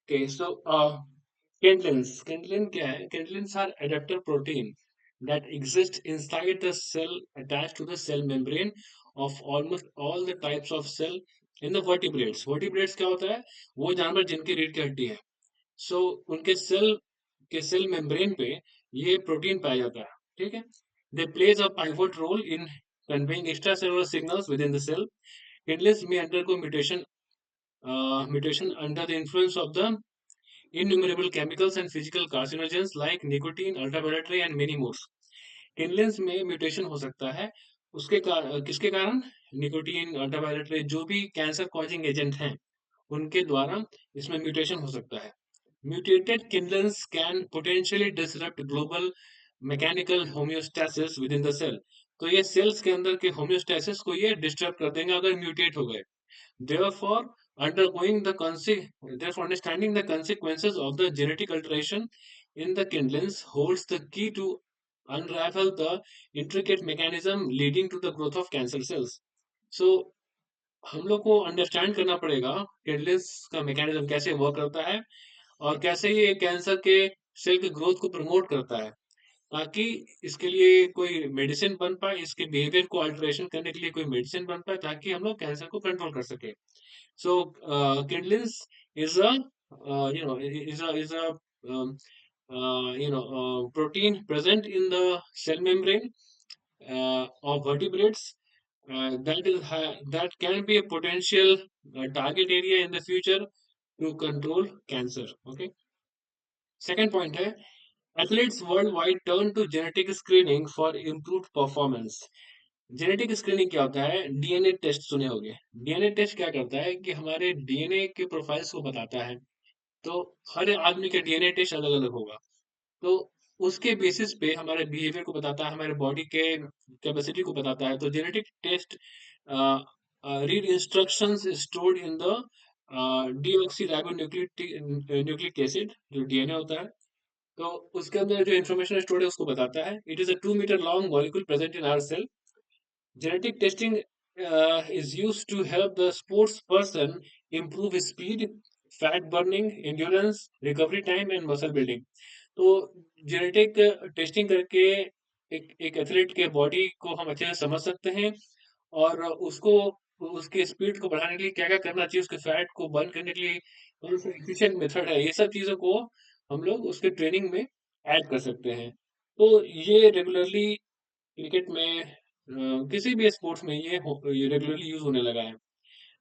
Okay, so Kindlins. Kindlin क्या है? Kindlins are adapter protein that exist inside the cell attached to the cell membrane of almost all the types of cell in the vertebrates. Vertebrates क्या होता है? वो जानवर जिनकी रीढ़ की हड्डी है. So उनके सेल मेम्ब्रेन पे ये प्रोटीन पाया जाता है. ठीक है? They plays a pivot role in conveying extracellular signals within the cell. Kindlins may undergo mutation under the influence of the innumerable chemicals and physical carcinogens like nicotine, ultraviolet ray and many more. किनलेंस में mutation हो सकता है किसके कारण nicotine ultraviolet रे जो भी cancer causing agent हैं उनके द्वारा इसमें म्यूटेशन हो सकता है. Mutated kindlins can potentially disrupt global mechanical homeostasis within the cell. तो ये सेल्स के अंदर के होम्योस्टेसिस को ये डिस्टर्ब कर देंगे अगर म्यूटेट हो गए. Therefore, undergoing the therefore understanding the consequences of the genetic alteration in the kindlings holds the key to unravel the intricate mechanism leading to the growth of cancer cells. So, हम लोग को understand करना पड़ेगा kindlings का mechanism कैसे work करता है और कैसे ये कैंसर के सेल के ग्रोथ को प्रमोट करता है ताकि इसके लिए कोई मेडिसिन बन पाए, इसके बिहेवियर को अल्टरेशन करने के लिए कोई मेडिसिन बन पाए ताकि हम लोग कैंसर को कंट्रोल कर सके. So kindlins is a um, protein present in the cell membrane of vertebrates that can be a potential target area in the future to control cancer. Okay. Second point है athletes worldwide turn to genetic screening for improved performance. Genetic screening क्या होता है? DNA test सुने होंगे. DNA test क्या करता है कि हमारे डीएनए के प्रोफाइल्स को बताता है. तो हर आदमी का डीएनए टेस्ट अलग अलग होगा. तो उसके बेसिस पे हमारे बिहेवियर को बताता है, हमारे बॉडी के कैपेसिटी को बताता है. तो genetic test read instructions stored in the nucleic acid जो डीएनए होता है. तो उसके अंदर जो इन्फॉर्मेशन स्टोर्ड है उसको बताता है. It is a 2 metre long molecule present in our cell. Genetic testing is used to help the sports person improve his speed, fat burning, endurance, recovery time and muscle building. तो genetic testing करके एक athlete के body को हम अच्छे से समझ सकते हैं और उसको उसके स्पीड को बढ़ाने के लिए क्या क्या करना चाहिए, उसके फैट को बर्न करने के लिए कौन सा एफिशिएंट मेथड है, ये सब चीज़ों को हम लोग उसके ट्रेनिंग में ऐड कर सकते हैं. तो ये रेगुलरली क्रिकेट में किसी भी स्पोर्ट्स में ये रेगुलरली यूज होने लगा है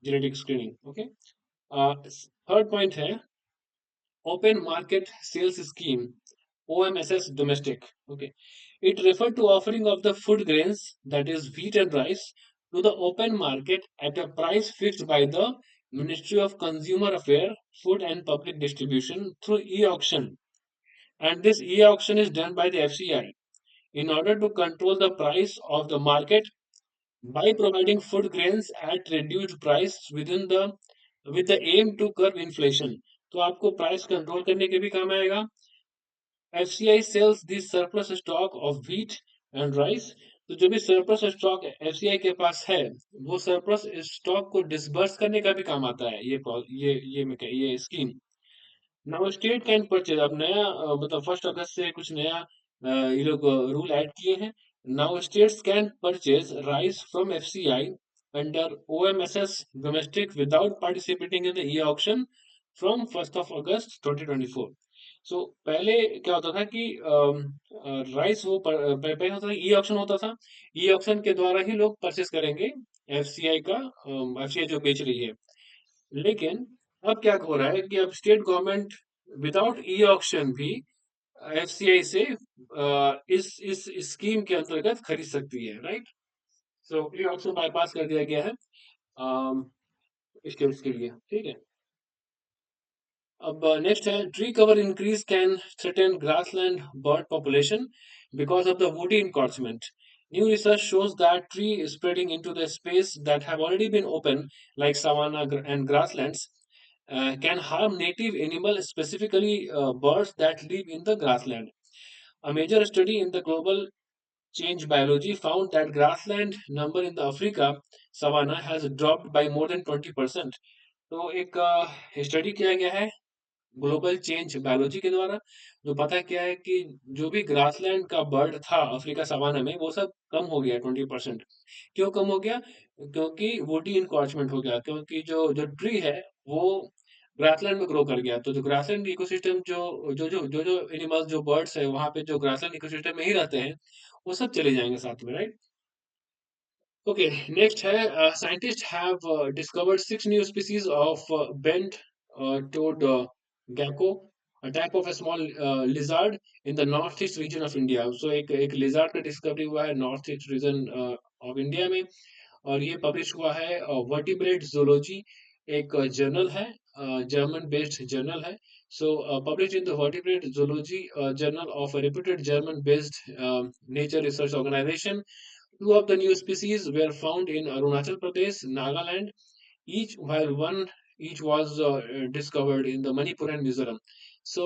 genetic screening. Okay. Third point है open market sales scheme OMSS domestic. Okay, it referred to offering of the food grains, that is wheat and rice, to the open market at a price fixed by the Ministry of Consumer Affairs, Food and Public Distribution through e-auction, and this e-auction is done by the FCI in order to control the price of the market by providing food grains at reduced price within the with the aim to curb inflation. तो आपको price control करने के भी काम आएगा. FCI sells this surplus stock of wheat and rice. तो जो भी सरप्लस स्टॉक FCI के पास है वो सरप्लस स्टॉक को डिसबर्स करने का भी काम आता है ये scheme. Now state can purchase. अब नया मतलब 1 अगस्त से कुछ नया ये लोग रूल ऐड किए हैं. Now states can purchase rice from FCI under OMSS domestic without participating in the e-auction from 1st of August 2024. सो पहले क्या होता था कि राइस पहले होता था ई ऑक्शन होता था. ई ऑक्शन के द्वारा ही लोग परचेस करेंगे एफसीआई का. एफसीआई जो बेच रही है. लेकिन अब क्या हो रहा है कि अब state government without e auction भी एफसीआई से इस स्कीम के अंतर्गत खरीद सकती है. राइट. सो ई ऑक्शन बाईपास कर दिया गया है स्टेट्स के लिए. ठीक है. अब नेक्स्ट है tree cover increase can threaten grassland bird population because of the woody encroachment. New research shows that tree spreading into the space that have already been open, like savanna and grasslands, can harm native animals, specifically birds that live in the grassland. A major study in the global change biology found that grassland number in the Africa savanna has dropped by more than 20%. तो एक study किया गया है global change biology के द्वारा। जो पता क्या है कि जो भी ग्रासलैंड का बर्ड था अफ्रीका सवाना में, वो सब कम हो गया 20%। क्यों कम हो गया? क्योंकि वुडी इनक्रोचमेंट हो गया, क्योंकि जो जो ट्री है वो ग्रासलैंड में ग्रो कर गया। तो जो ग्रासलैंड इकोसिस्टम, जो एनिमल्स, जो बर्ड्स है वहाँ पे, जो ग्रासलैंड इकोसिस्टम में ही रहते हैं, वो सब चले जाएंगे साथ में, राइट? ओके, नेक्स्ट है, scientist have discovered 6 new species of bent toed gecko, a type of a small lizard in the northeast region of India. So एक lizard का डिस्कवरी हुआ है north east region of India में, और ये publish हुआ है वर्टिब्रेट जोलॉजी, एक जर्नल है, जर्मन बेस्ड जर्नल है। So publish in the vertebrate zoology journal of a reputed German based nature research organization. Two of the new species were found in Arunachal Pradesh, Nagaland, each was discovered in the Manipur and Mizoram. So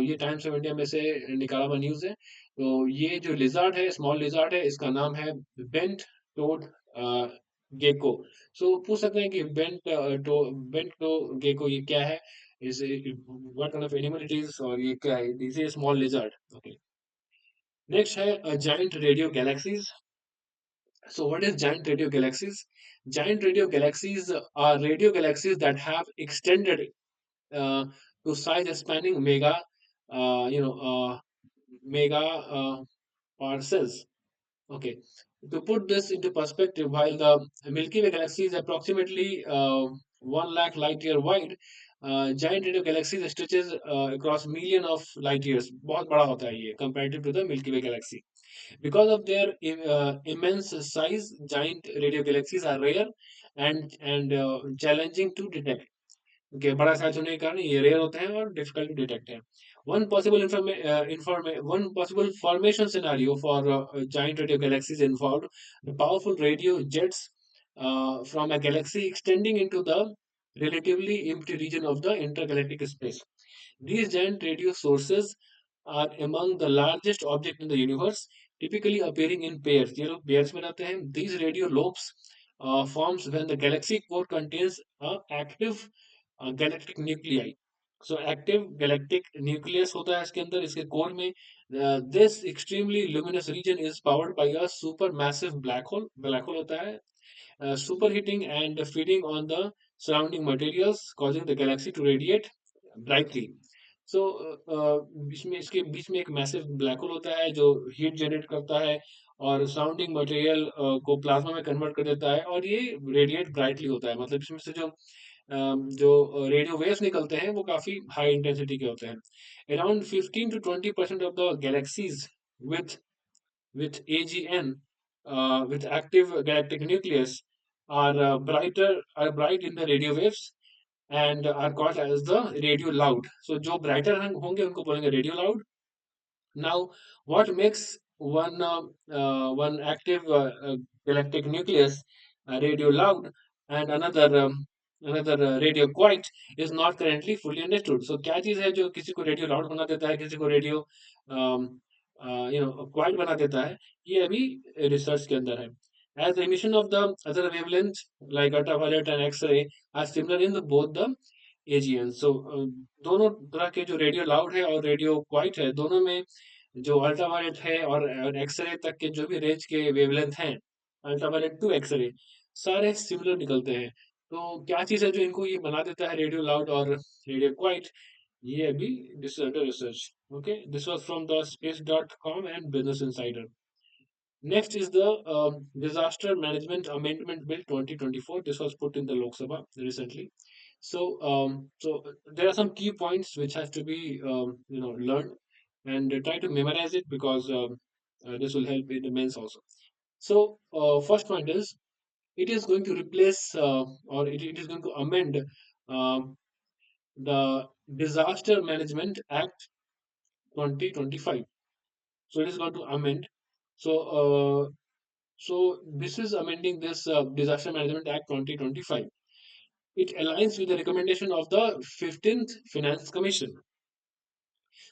ये times of India में से निकाला हुआ news है। तो ये जो lizard है, स्मॉल लिजार्ड है, इसका नाम है बेंट टोड गेको। सो पूछ सकते हैं कि बेंट टो गेको ये क्या है, is what kind of animal it is, और ये क्या है, this is small lizard. Okay, next है giant radio galaxies. So, what is giant radio galaxies? Giant radio galaxies are radio galaxies that have extended uh, to size spanning you know, mega parcels. Okay, to put this into perspective, while the Milky Way galaxy is approximately 1 lakh light year wide, giant radio galaxies stretches across million of light years. बहुत बड़ा होता है ये comparative to the Milky Way galaxy. Because of their immense size, giant radio galaxies are rare and challenging to detect. Okay, बड़ा size होने के कारण ये रेयर होते हैं और डिफिकल्ट टू डिटेक्ट है। One possible formation scenario for giant radio galaxies involved the powerful radio jets from a galaxy extending into the relatively empty region of the intergalactic space. These giant radio sources are among the largest objects in the universe, typically appearing in pairs. ये लोग pairs में रहते हैं. These radio lobes forms when the galaxy core contains a active galactic nuclei. So active galactic nucleus होता है इसके अंदर, इसके कोर में. This extremely luminous region is powered by a supermassive black hole. Black hole होता है superheating and feeding on the surrounding materials, causing the galaxy to radiate brightly. So बीच में, इसके बीच में एक मैसिव ब्लैक होल होता है जो हीट जनरेट करता है और सराउंडिंग मटेरियल को प्लाज्मा में कन्वर्ट कर देता है, और ये रेडिएट ब्राइटली होता है। मतलब इसमें से जो रेडियो वेव्स निकलते हैं वो काफी हाई इंटेंसिटी के होते हैं। Around 15 to 20% of the galaxies with with AGN, with active galactic nucleus, are bright in the radio waves and are called as the radio loud. So जो brighter होंगे उनको बोलेंगे radio loud. Now, what makes one active galactic nucleus radio loud and another radio quiet is not currently fully understood. So क्या चीज है जो किसी को रेडियो लाउड बना देता है, किसी को रेडियो क्वाइट बना देता है, ये अभी रिसर्च के अंदर है. As the emission of the other wavelengths like ultraviolet and X-ray are similar in both the AGN. So दोनों तरह के जो रेडियो लाउड है और रेडियो क्वाइट है, दोनों में जो अल्ट्रावायलेट है और एक्सरे तक के जो भी रेंज के वेवलेंथ हैं, अल्ट्रावायलेट टू एक्सरे, सारे सिमिलर निकलते हैं. तो क्या चीज़ है जो इनको ये बना देता है रेडियो लाउड और रेडियो क्वाइट, ये अभी this is under research. Okay, this was from the space.com and Business Insider. Next is the Disaster Management Amendment Bill 2024. This was put in the Lok Sabha recently. So there are some key points which has to be learned, and try to memorize it because this will help in immense also. So first point is it is going to replace or it is going to amend um the Disaster Management Act 2025. So it is going to amend. So this is amending this Disaster Management Act 2025. It aligns with the recommendation of the 15th Finance Commission.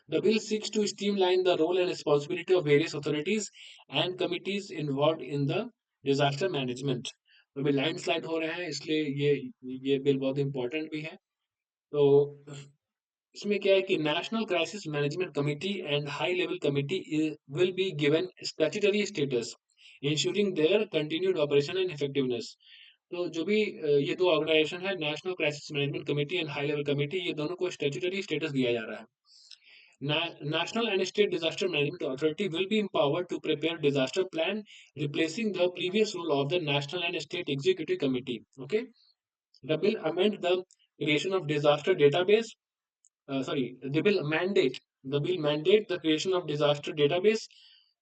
The bill seeks to streamline the role and responsibility of various authorities and committees involved in the disaster management. तो अभी landslide हो रहे हैं, इसलिए ये bill बहुत important भी है. तो इसमें क्या है कि national crisis management committee and high level committee will be given statutory status ensuring their continued operation and effectiveness. तो जो भी ये दो ऑर्गेनाइजेशन है, national crisis management committee and high level committee, ये दोनों को स्टैट्यूटरी स्टेटस दिया जा रहा है। National and State Disaster Management Authority will be empowered to prepare disaster plan, replacing the previous role of the National and State Executive Committee. Okay, the bill amend the creation of disaster database. The bill mandate the creation of disaster database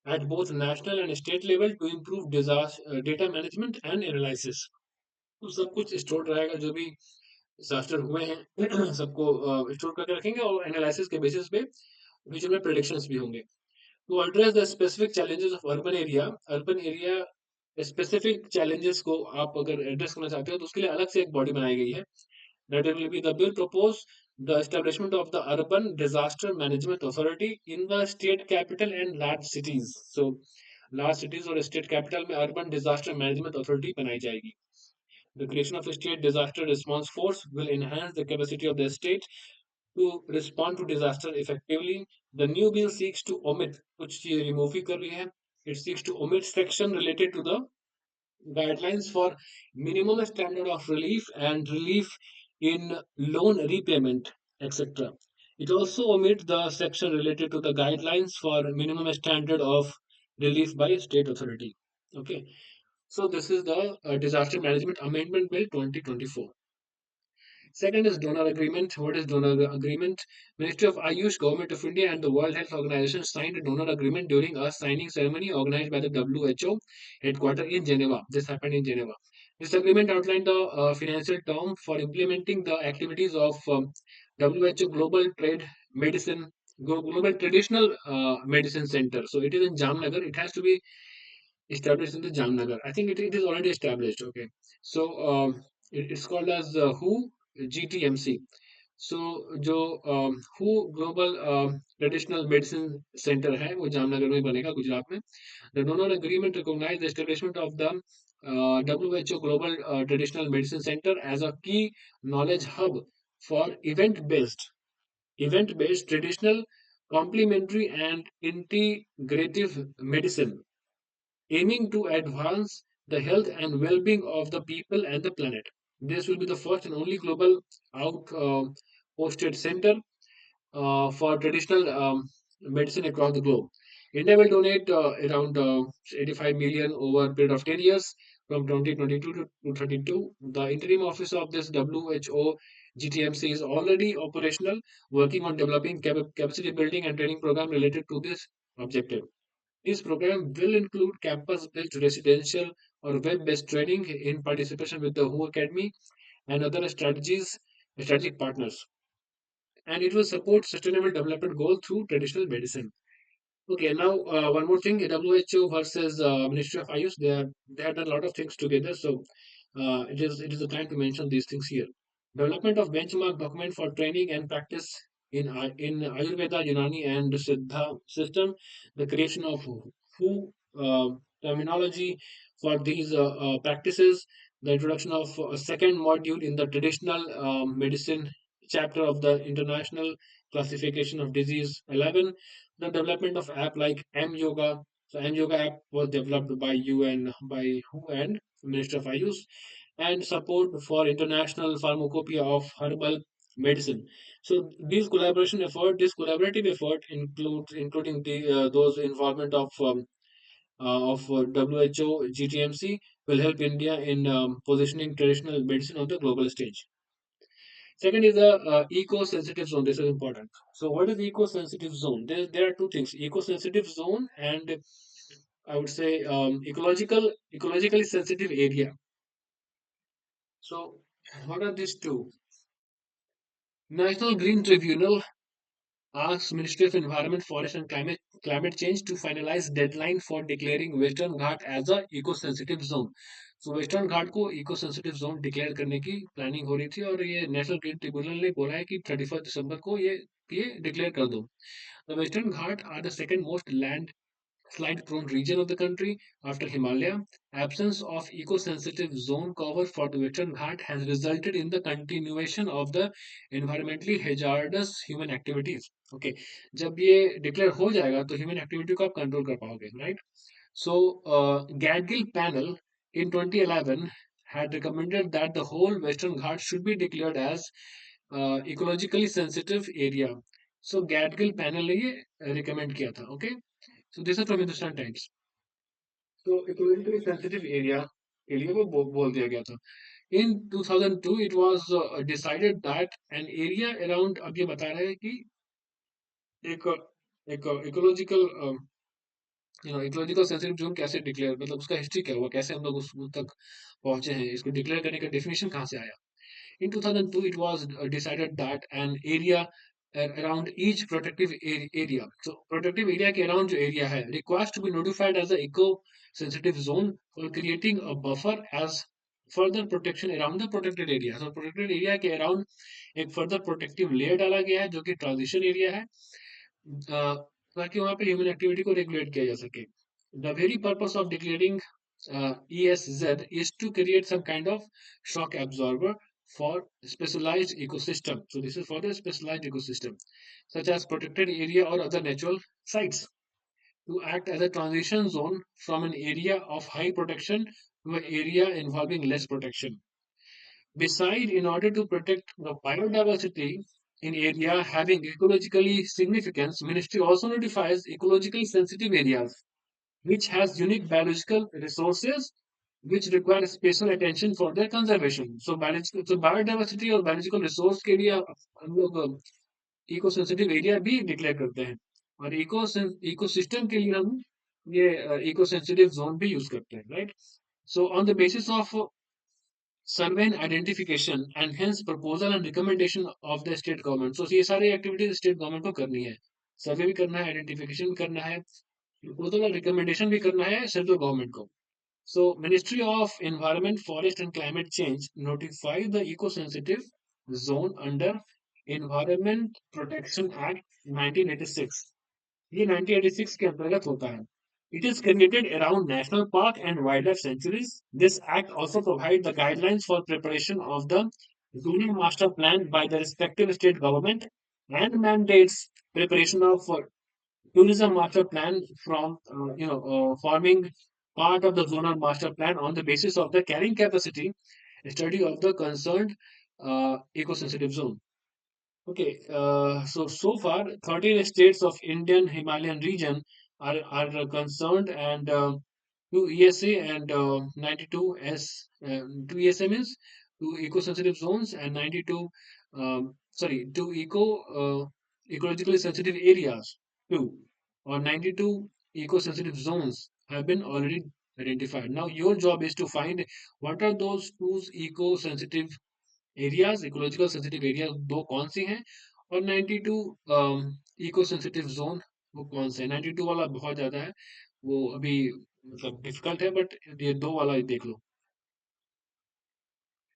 at both national and state level to improve disaster data management and analysis. तो सब कुछ store रहेगा, जो भी disaster हुए हैं सबको store करके रखेंगे, और एनालिसिस के बेसिस पे फ्यूचर में प्रेडिक्शंस भी होंगे। To address the specific challenges of urban area specific challenges को आप अगर एड्रेस करना चाहते हो तो उसके लिए अलग से एक बॉडी बनाई गई है। That will be the bill propose the establishment of the urban disaster management authority in the state capital and large cities. So large cities और state capital में urban disaster management authority बनाई जाएगी। The creation of a state disaster response force will enhance the capacity of the state to respond to disaster effectively. The new bill seeks to omit, कुछ चीजें remove ही कर रही है. It seeks to omit section related to the guidelines for minimum standard of relief and relief in loan repayment, etc. It also omits the section related to the guidelines for minimum standard of relief by state authority. Okay, so this is the Disaster Management Amendment Bill 2024. Second is donor agreement. What is donor agreement? Ministry of Ayush, Government of India, and the World Health Organization signed a donor agreement during a signing ceremony organized by the WHO headquarters in Geneva. This happened in Geneva. This agreement outlined the financial term for implementing the activities of WHO Global Trade Medicine, Global Traditional Medicine Center. So it is in Jamnagar. It has to be established in the Jamnagar. I think it is already established. Okay, so it's called as WHO GTMC. So जो WHO global traditional medicine centre है वो जामनगर में बनेगा, गुजरात में। The donor agreement recognise the establishment of the WHO global traditional medicine centre as a key knowledge hub for event based traditional complementary and integrative medicine, aiming to advance the health and well-being of the people and the planet. This will be the first and only global out-posted center for traditional medicine across the globe. India will donate around 85 million over a period of 10 years from 2022 to 32. The interim office of this WHO GTMC is already operational, working on developing capacity building and training program related to this objective. This program will include campus-based residential or web-based training in participation with the WHO Academy and other strategic partners. And it will support sustainable development goals through traditional medicine. Okay, now one more thing: WHO versus Ministry of Ayush. They have done a lot of things together, so it is the time to mention these things here. Development of benchmark document for training and practice in Ayurveda, Unani, and Siddha system. The creation of WHO terminology for these practices. The introduction of a second module in the traditional medicine chapter of the International Classification of Disease 11. The development of app like M Yoga. So M Yoga app was developed by UN, by WHO and Minister of Ayush, and support for international pharmacopoeia of herbal medicine. So this collaborative effort includes including those involvement of WHO GTMC will help India in positioning traditional medicine on the global stage. Second is the eco-sensitive zone. This is important. So, what is eco-sensitive zone? There are two things: eco-sensitive zone and I would say ecologically sensitive area. So, what are these two? National Green Tribunal asks Ministry of Environment, Forest and Climate Change to finalize deadline for declaring Western Ghat as a eco-sensitive zone. So western Ghat को eco sensitive zone declare करने की planning हो रही थी, और ये national green tribunal ने बोला है कि 31 दिसंबर को ये डिक्लेयर कर दो. The Western Ghat are the second most land slide prone region of the country after Himalaya. Absence of eco-sensitive zone cover for the Western Ghat has resulted in the continuation of the environmentally hazardous human activities. Okay, जब ये declare हो जाएगा तो human activity को आप control कर पाओगे, right? So, Gadgil panel in 2011 had recommended that the whole Western Ghats should be declared as ecologically sensitive area. So, Gadgil panel ने ये recommend किया था. Okay, so this is from Hindustan Times. So, ecologically sensitive area के लिए वो बोल दिया गया था. In 2002, it was decided that an area around, अब ये बता रहे हैं कि एक एक इकोलॉजिकल इकोलॉजिकल सेंसिटिव जोन कैसे डिक्लेयर, मतलब उसका हिस्ट्री क्या हुआ, कैसे हम लोग उस तक पहुंचे हैं, इसको डिक्लेयर करने का डेफिनेशन कहाँ से आया. In 2002, it was decided that an area around each protective area, so protective area के around जो area है, requires to be notified as a eco-sensitive zone for creating a buffer as further protection around the protected area. So protected area के around एक further protective layer डाला गया है जो कि transition area है, ताकि वहां पे ह्यूमन एक्टिविटी को रेगुलेट किया जा सके. The very purpose of declaring ESZ is to create some kind of shock absorber for specialized ecosystem. So this is for the specialized ecosystem, such as protected area or other natural sites, to act as a transition zone from an area of high protection to an area involving less protection. Besides, in order to protect the biodiversity in area having ecologically significance, Ministry also notifies ecologically sensitive areas which has unique biological resources which require special attention for their conservation. So, biodiversity और biological resource के लिए हम लोग eco sensitive area भी declare करते हैं, और ecosystem के लिए हम ये इको सेंसिटिव जोन भी यूज करते हैं, right? So on the basis of survey and identification and hence proposal and recommendation of the state government, so ये सारी एक्टिविटीज स्टेट गवर्नमेंट को करनी है. सर्वे भी करना है, आइडेंटिफिकेशन भी करना है, प्रपोजल और रिकमेंडेशन भी करना है सेंट्रल गवर्नमेंट को. So, Ministry of Environment, Forest and Climate Change notified the eco-sensitive zone under Environment Protection Act 1986. ये 1986 के अंतर्गत होता है. It is created around national park and wildlife sanctuaries. This act also provides the guidelines for preparation of the zoning master plan by the respective state government and mandates preparation of tourism master plan from forming part of the zonal master plan on the basis of the carrying capacity study of the concerned eco-sensitive zone. Okay, so far 13 states of Indian Himalayan region are concerned, and 2 ESA and 92 2 ESA means 2 eco-sensitive zones, and 92 2 ecologically sensitive areas, 2 or 92 eco-sensitive zones have been already identified. Now your job is to find what are those 2 eco-sensitive areas, ecological sensitive area दो कौन सी हैं, और 92 eco sensitive zone वो कौन से हैं. 92 वाला बहुत ज्यादा है, वो अभी मतलब डिफिकल्ट है, बट ये दो वाला ही देख लो.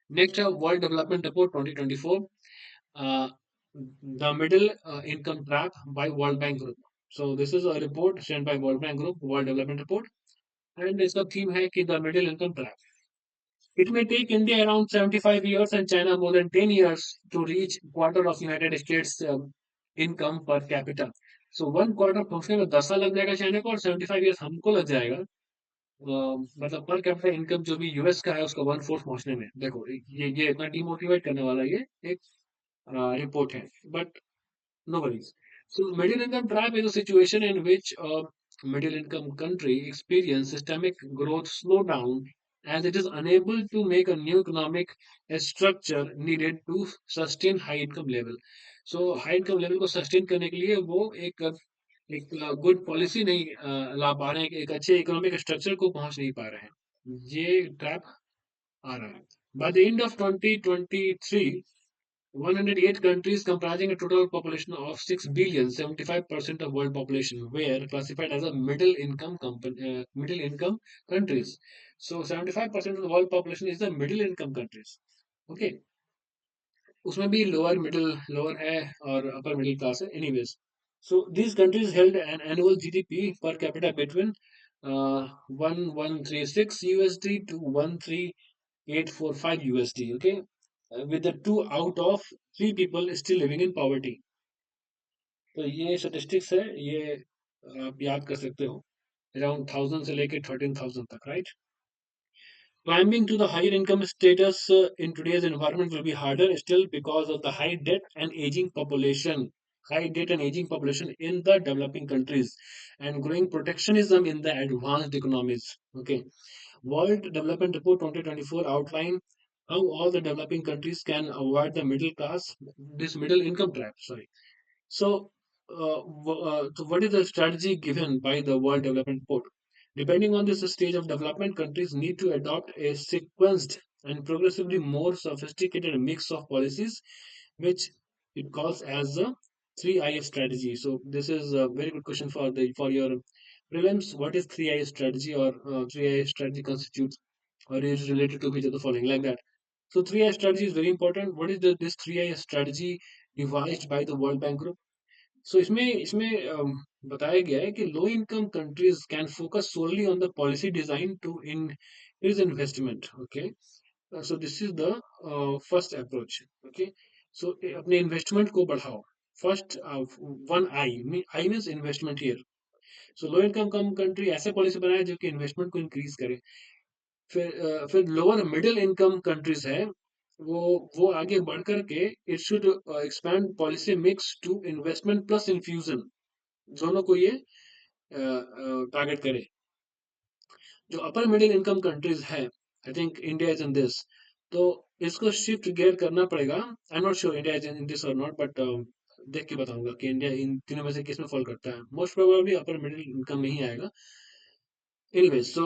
नेक्स्ट है world development report 2024, the middle income trap by world bank group. So this is a report send by world bank group, world development report, and इसका थीम है कि the middle income trap. It may take India around 75 years and China more than 10 years to reach quarter of United States income per capita. So one quarter पहुंचने में 10 साल लग जाएगा China को, और 75 years हमको लग जाएगा. मतलब पर कैपिटा इनकम जो भी यूएस का है उसका वन फोर्थ पहुंचने में. देखो ये इतना डिमोटिवेट करने वाला ये एक रिपोर्ट है, but no worries. So, middle income trap is a situation in which a middle income country experiences systemic growth slowdown as it is unable to make a new economic structure needed to sustain high income level. So, high income level को sustain करने के लिए वो एक good policy नहीं ला पा रहे हैं, एक अच्छे इकोनॉमिक स्ट्रक्चर को पहुंच नहीं पा रहे हैं. ये ट्रैप आ रहा है. By the end of 2023, 108 countries comprising a total population of 6 billion, 75% of world population were classified as a middle income countries. So 75% of the world population is the middle income countries. Okay, उसमें भी lower है और upper middle class है. Anyways, So these countries held an annual GDP per capita between 1136 USD to 13845 USD. Okay, with the two out of three people still living in poverty. तो ये statistics है, ये आप याद कर सकते हो, अराउंड 1000 से लेके 13,000 तक, right? Climbing to the higher income status in today's environment will be harder still because of the high debt and aging population. High debt and aging population in the developing countries and growing protectionism in the advanced economies. Okay. World Development Report 2024 outline how all the developing countries can avoid the middle class, this middle income trap. Sorry. So, so what is the strategy given by the World Development Report? Depending on this stage of development, countries need to adopt a sequenced and progressively more sophisticated mix of policies, which it calls as the 3I strategy. So, this is a very good question for the for your prelims. What is 3I strategy, or 3I strategy constitutes or is related to which of the following, like that? So, 3I strategy is very important. What is this 3I strategy devised by the World Bank Group? So इसमें इसमें बताया गया है कि low income countries can focus solely on the policy design to increase investment. Okay, so this is the first approach. Okay, so अपने investment को बढ़ाओ. First one I I means investment here. So low income कम country ऐसे policy बनाए जो कि investment को increase करे. फिर लोअर मिडिल इनकम कंट्रीज है, वो आगे बढ़ करके it should expand policy mix to investment plus infusion, दोनों को ये टारगेट करे. जो अपर मिडिल इनकम कंट्रीज है, I think India is in this, तो इसको शिफ्ट गियर करना पड़ेगा. I am not sure India is in this और नॉट, बट देख के बताऊंगा कि इंडिया इन तीनों में से किस में फॉल करता है. Most probably upper middle income में ही आएगा. Anyway, so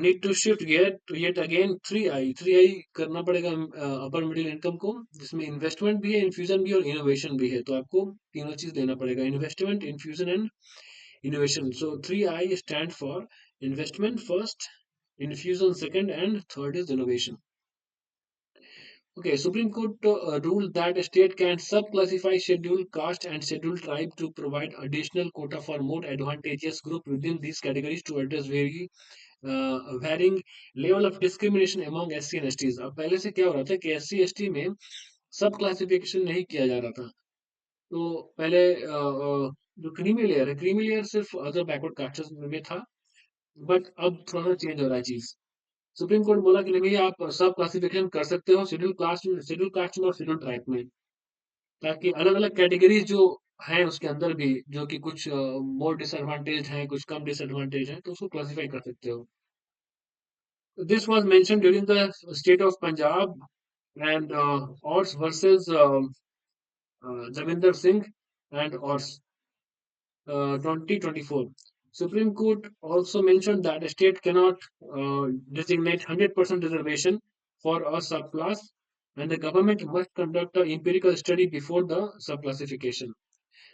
need to shift gear to yet again 3I करना पड़ेगा अपर मिडिल इनकम को, जिसमें इन्वेस्टमेंट भी है, इन्फ्यूजन भी और इनोवेशन भी है. तो आपको तीनों चीज लेना पड़ेगा, investment, infusion and innovation. So 3I stand for investment first, infusion second, and third is innovation. Okay, Supreme Court ruled that a state can sub-classify scheduled caste and scheduled tribe to provide additional quota for more advantageous group within these categories to address varying level of discrimination among SC and STs. अब पहले से क्या हो रहा था कि SC ST में सब क्लासिफिकेशन नहीं किया जा रहा था. तो पहले जो क्रीमी लेयर है, क्रीमी लेयर सिर्फ अदर बैकवर्ड कास्ट्स में था, बट अब थोड़ा सा चेंज हो रहा है चीज. सुप्रीम कोर्ट बोला कि नहीं भैया, आप सब क्लासिफिकेशन कर सकते हो शेड्यूल कास्ट में और शेड्यूल ट्राइब में, ताकि अलग अलग कैटेगरीज जो हैं उसके अंदर भी, जो कि कुछ मोर डिसएडवांटेज हैं, कुछ कम डिसएडवांटेज हैं, तो उसको क्लासिफाई कर सकते हो. This was mention during the state of Punjab and ors versus Javinder Singh and ors 2024. Supreme Court also mentioned that a state cannot designate 100% reservation for a subclass, and the government must conduct an empirical study before the subclassification.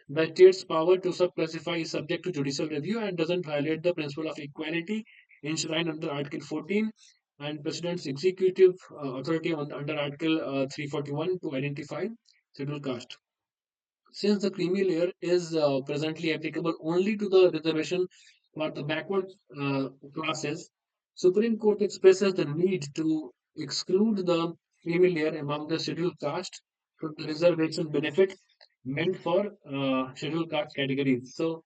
The state's power to subclassify is subject to judicial review and doesn't violate the principle of equality enshrined under Article 14 and President's executive authority under Article 341 to identify scheduled caste. Since the creamy layer is presently applicable only to the reservation for the backward classes, Supreme Court expresses the need to exclude the creamy layer among the scheduled caste should the reservation benefit meant for scheduled caste categories. So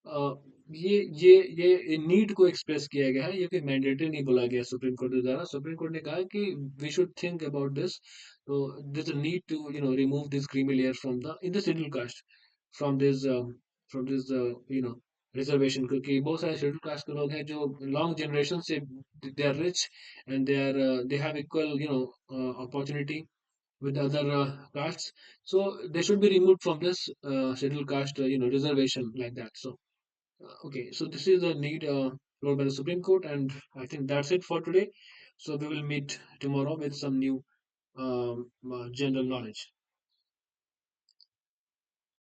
uh, ये need को express किया गया है, ये कोई mandatory नहीं बोला गया सुप्रीम कोर्ट के द्वारा. सुप्रीम कोर्ट ने कहा कि we should think about this. so there's a need to remove this creamy layer from the in the scheduled caste from this reservation, क्योंकि बहुत सारे शेड्यूल कास्ट के लोग हैं जो लॉन्ग जनरेशन से they are rich and they have equal opportunity with other castes, so they should be removed from this scheduled caste reservation like that. So okay, so this is the need ruled by the Supreme Court, and I think that's it for today. So we will meet tomorrow with some new general knowledge.